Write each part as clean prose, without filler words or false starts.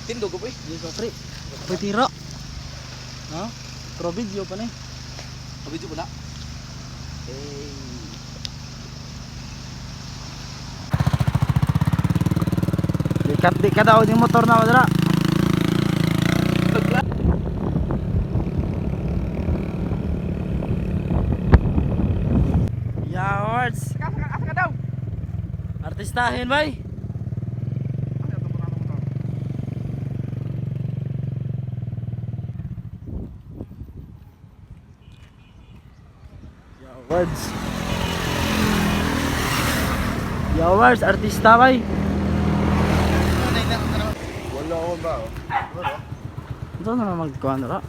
Tindog ko, boy. Di ko pre. Pre tira. Ha? Pro video pa ni. Kabidyo po na. Di ka daw yung motor na dira. Yeah, words. Asa ka daw? Artistahin bay. Words. Yo words, artista bay. Wala ako ba? Wala. Ito na naman magkuhan na ra.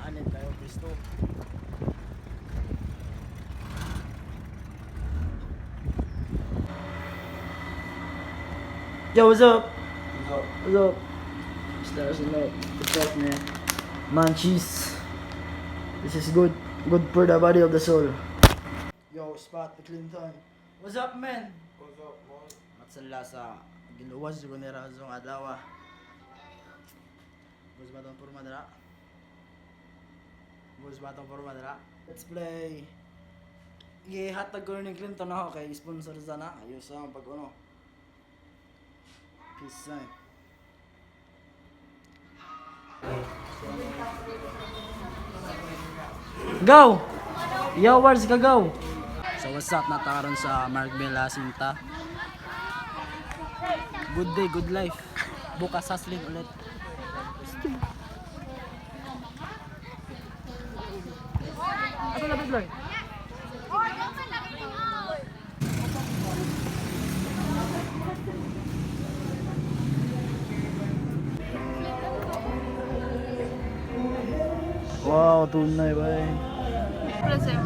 Anin kayo Kristo. Yo, what's up? What's up? Stars and love. What's up, man? Munchies. This is good. Good for the body of the soul. Yo, Spot the Clinton. What's up, man? What's up, man? Matsala sa giluwas ko ni Razong Adlaw. Bus batong porma dira. Bus batong porma dira. Let's play. Gihatag ko ni Clinton ako kay sponsor sana. Ayos ang pag ano. Peace sign. Go! Yo, where's ka go? So what's up, natakaroon sa Mark Bella Sinta. Good day, good life. Bukas hustling ulit. Ato na bigloy. Wow, tunay ba eh. Present,